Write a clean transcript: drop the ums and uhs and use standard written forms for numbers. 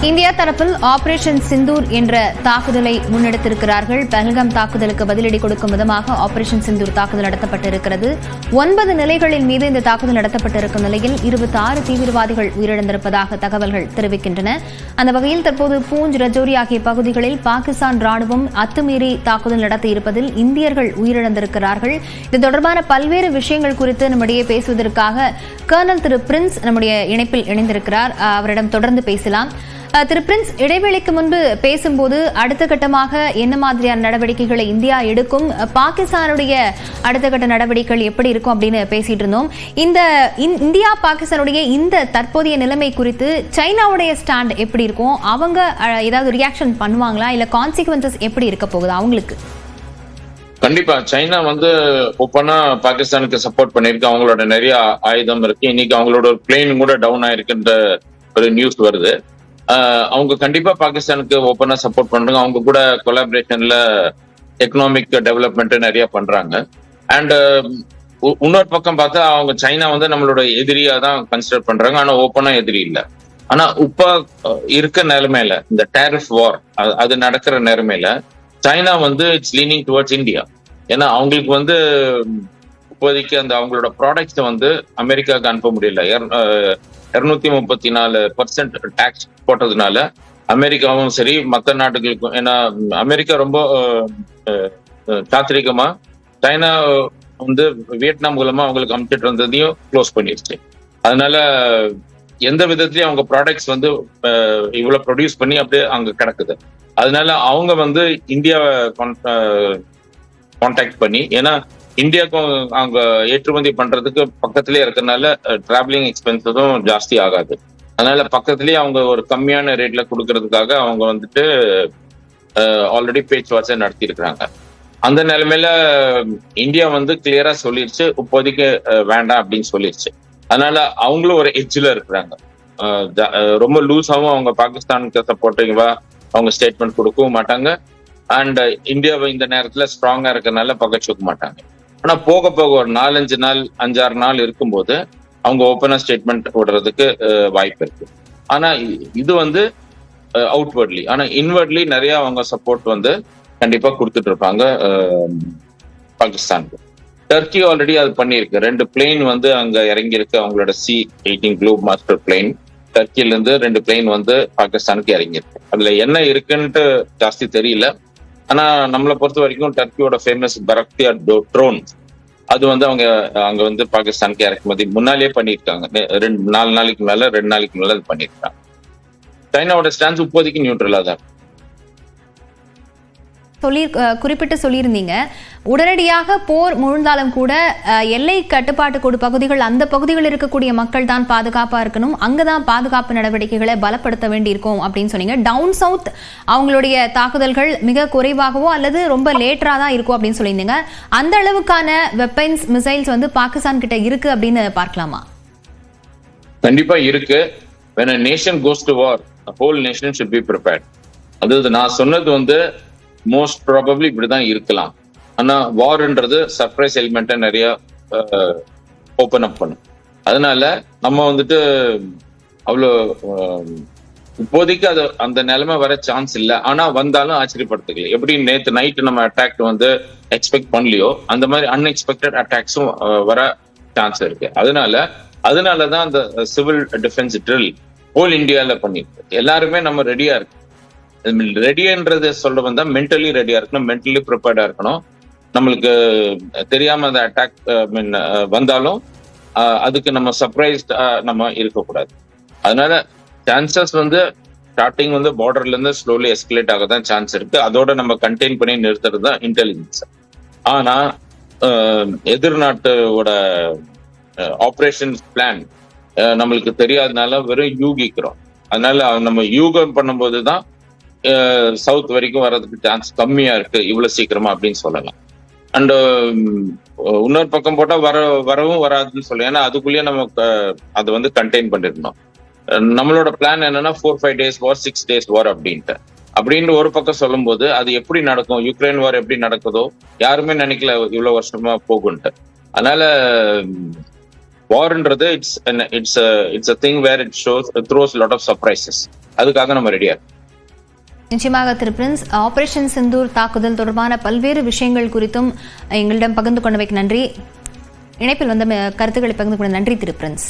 India தரப்பில் operation Sindoor என்ற தாக்குதலை முன்னெடுத்திருக்கிறார்கள். பஹல்காம் தாக்குதலுக்கு பதிலடி கொடுக்கும் விதமாக ஆபரேஷன் சிந்தூர் தாக்குதல் நடத்தப்பட்டிருக்கிறது. 9 நிலைகளின் மீது இந்த தாக்குதல் நடத்தப்பட்டிருக்கும் நிலையில் 26 தீவிரவாதிகள் உயிரிழந்திருப்பதாக தகவல்கள் தெரிவிக்கின்றன. அந்த வகையில் தற்போது பூஞ்ச், ரஜோரி ஆகிய பகுதிகளில் பாகிஸ்தான் ராணுவம் அத்துமீறி தாக்குதல் நடத்தியிருப்பதில் இந்தியர்கள் உயிரிழந்திருக்கிறார்கள். இது தொடர்பான பல்வேறு விஷயங்கள் குறித்து நம்முடைய பேசுவதற்காக கர்னல் திரு பிரின்ஸ் நம்முடைய இணைப்பில் இணைந்திருக்கிறார். அவரிடம் தொடர்ந்து பேசலாம். திரு பிரின்ஸ், இடைவேளைக்கு முன்பு பேசும்போது அடுத்த கட்டமாக என்ன மாதிரியான நடவடிக்கைகளை இந்தியா எடுக்கும், பாகிஸ்தானுடைய அடுத்த கட்ட நடவடிக்கைகள் எப்படி இருக்கும் அப்படின்னு பேசிட்டு இருந்தோம். இந்த இந்தியா பாகிஸ்தானுடைய இந்த தற்போதைய நிலைமை குறித்து சைனாவுடைய ஸ்டாண்ட் எப்படி இருக்கும்? அவங்க ஏதாவது ரியாக்ஷன் பண்ணுவாங்களா, இல்ல கான்சிக்வன்சஸ் எப்படி இருக்க போகுது அவங்களுக்கு? கண்டிப்பா சைனா ஓப்பனா பாகிஸ்தானுக்கு சப்போர்ட் பண்ணிருக்கு. அவங்களோட நிறைய ஆயுதம் இருக்கு. இன்னைக்கு அவங்களோட ஒரு பிளேன் கூட டவுன் ஆயிருக்குன்ற ஒரு நியூஸ் வருது. அவங்க கண்டிப்பா பாகிஸ்தானுக்கு ஓப்பனா சப்போர்ட் பண்றாங்க. அவங்க கூட கொலாபரேஷன்ல எக்கனாமிக் டெவலப்மெண்ட் நிறைய பண்றாங்க. அண்ட் இன்னொரு பக்கம் பார்த்தா அவங்க சைனா நம்மளோட எதிரியா தான் கன்சிடர் பண்றாங்க. ஆனா ஓப்பனா எதிரி இல்லை. ஆனா இப்ப இருக்க நிலைமையில இந்த டேரிஃப் வார் அது நடக்கிற நிலைமையில China it's leaning towards India. ஏன்னா அவங்களுக்கு இப்போதைக்கு அவங்களோட ப்ராடக்ட்ஸ் அமெரிக்காவுக்கு அனுப்ப முடியல. 234% டாக்ஸ் போட்டதுனால அமெரிக்காவும் சரி மற்ற நாடுகளுக்கும், ஏன்னா அமெரிக்கா ரொம்ப சாத்திரிகமா சைனா வியட்நாம் மூலமா அவங்களுக்கு அனுப்பிச்சிட்டு இருந்ததையும் க்ளோஸ் பண்ணிடுச்சு. அதனால எந்த விதத்திலயும் அவங்க ப்ராடக்ட்ஸ் இவ்வளவு ப்ரொடியூஸ் பண்ணி அப்படியே அங்க கிடக்குது. அதனால அவங்க இந்தியாவை கான்டாக்ட் பண்ணி, ஏன்னா இந்தியாவுக்கும் அவங்க ஏற்றுமதி பண்றதுக்கு பக்கத்திலே இருக்கிறதுனால டிராவலிங் எக்ஸ்பென்சஸும் ஜாஸ்தி ஆகாது. அதனால பக்கத்திலேயே அவங்க ஒரு கம்மியான ரேட்ல கொடுக்கறதுக்காக அவங்க ஆல்ரெடி பேச்சுவார்த்தை நடத்தி இருக்கிறாங்க. அந்த நிலைமையில இந்தியா கிளியரா சொல்லிருச்சு, இப்போதைக்கு வேண்டாம் அப்படின்னு சொல்லிருச்சு. அதனால அவங்களும் ஒரு எட்ஜ்ல இருக்கிறாங்க. ரொம்ப லூஸாவும் அவங்க பாகிஸ்தானுக்கு சப்போர்ட்டிவா அவங்க ஸ்டேட்மெண்ட் கொடுக்கவும் மாட்டாங்க. அண்ட் இந்தியாவை இந்த நேரத்துல ஸ்ட்ராங்கா இருக்கிறதுனால பகச்சுக்க மாட்டாங்க. ஆனா போக போக ஒரு 4-5 நாள் 5-6 நாள் இருக்கும்போது அவங்க ஓப்பனா ஸ்டேட்மெண்ட் விடுறதுக்கு வாய்ப்பு இருக்கு. ஆனா இது அவுட்வர்ட்லி. ஆனா இன்வர்ட்லி நிறைய அவங்க சப்போர்ட் கண்டிப்பா கொடுத்துட்டு இருப்பாங்க பாகிஸ்தானுக்கு. டர்க்கி ஆல்ரெடி அது பண்ணியிருக்கு. 2 பிளேன் அங்க இறங்கி இருக்கு. அவங்களோட C-18 குளோப் மாஸ்டர் பிளேன் டர்க்கில இருந்து 2 பிளேன் பாகிஸ்தானுக்கு இறங்கியிருக்கு. அதுல என்ன இருக்குன்ட்டு ஜாஸ்தி தெரியல. ஆனா நம்மளை பொறுத்த வரைக்கும் டர்க்கியோட ஃபேமஸ் பரக்தியா ட்ரோன் அது அவங்க அங்க பாகிஸ்தானுக்கு இறக்குமதி முன்னாலேயே பண்ணியிருக்காங்க. 2 நாளைக்கு மேல அது பண்ணியிருக்காங்க. சைனாவோட ஸ்டான்ஸ் இப்போதைக்கு நியூட்ரலா தான் குறிப்பிட்டு சொல்லியிருந்தீங்க. உடனடியாக போர் முழுந்தாலும் கூட எல்லை கட்டுப்பாட்டு கோடு பகுதிகள், அந்த பகுதிகளில் இருக்கக்கூடிய மக்கள் தான் பாதுகாப்பா இருக்கணும், அங்கதான் பாதுகாப்பு நடவடிக்கைகளை பலப்படுத்த வேண்டியிருக்கும் அப்படின்னு சொன்னீங்க. டவுன் சவுத் அவங்களுடைய தாக்குதல்கள் மிக குறைவாகவோ அல்லது ரொம்ப லேட்டரா தான் இருக்கும் அப்படின்னு சொல்லியிருந்தீங்க. அந்த அளவுக்கான வெப்பன்ஸ், மிசைல்ஸ் பாகிஸ்தான் கிட்ட இருக்கு அப்படின்னு பார்க்கலாமா? கண்டிப்பா இருக்கு. when a nation goes to war, the whole nation should be prepared. அது நான் சொன்னது மோஸ்ட் ப்ராபப்ளி இப்படிதான் இருக்கலாம். ஆனா வார்ன்றது சர்ப்ரைஸ் எலிமெண்ட்டை நிறைய ஓபன் அப் பண்ணும். அதனால நம்ம அவ்வளோ இப்போதைக்கு அது அந்த நிலைமை வர சான்ஸ் இல்லை. ஆனா வந்தாலும் ஆச்சரியப்படுத்துக்கல. எப்படி நேற்று நைட்டு நம்ம அட்டாக் எக்ஸ்பெக்ட் பண்ணலையோ அந்த மாதிரி அன்எக்ஸ்பெக்டட் அட்டாக்ஸும் வர சான்ஸ் இருக்கு. அதனாலதான் அந்த சிவில் டிஃபென்ஸ் ட்ரில் ஹோல் இந்தியால பண்ணிருக்கு. எல்லாருமே நம்ம ரெடியா இருக்கு. ரெடின்றது சொல்ல வந்தா மென்டலி ரெடியா இருக்கணும், மென்டலி ப்ரிப்பேர்டா இருக்கணும். நம்மளுக்கு தெரியாம அந்த அட்டாக் வந்தாலும் அதுக்கு நம்ம சர்ப்ரைஸ்ட் நம்ம இருக்கக்கூடாது. அதனால சான்சஸ் ஸ்டார்டிங் பார்டர்ல இருந்து ஸ்லோலி எஸ்கலேட் ஆக தான் சான்ஸ் இருக்கு. அதோட நம்ம கண்டெயின் பண்ணி நிறுத்துறது தான் இன்டெலிஜென்ஸ். ஆனா எதிர்நாட்டோட ஆப்ரேஷன் பிளான் நம்மளுக்கு தெரியாதனால வெறும் யூகிக்கிறோம். அதனால நம்ம யூகம் பண்ணும்போது தான் சவுத் வரைக்கும் வர்றதுக்கு சான்ஸ் கம்மியா இருக்கு இவ்வளவு சீக்கிரமா அப்படின்னு சொல்லலாம். அண்ட் இன்னொரு பக்கம் போட்டா வரவும் வராதுன்னு சொல்லலாம். ஏன்னா அதுக்குள்ளேயே நமக்கு அதை கண்டெயின் பண்ணிருந்தோம். நம்மளோட பிளான் என்னன்னா 4-5 days வார், 6 days வார் அப்படின்னு ஒரு பக்கம் சொல்லும் போது அது எப்படி நடக்கும், யுக்ரைன் வார் எப்படி நடக்குதோ யாருமே நினைக்கல இவ்வளவு வருஷமா போகுன்ட்டு. அதனால வார்ன்றது it's a thing where it throws a lot of surprises. அதுக்காக நம்ம ரெடியா இருக்கோம். நிச்சயமாக திரு பிரின்ஸ், ஆபரேஷன் சிந்தூர் தாக்குதல் தொடர்பான பல்வேறு விஷயங்கள் குறித்தும் எங்களிடம் பகிர்ந்து கொண்டமைக்கு நன்றி. இணைப்பில் வந்த கருத்துக்களை பகிர்ந்து கொண்ட நன்றி திரு பிரின்ஸ்.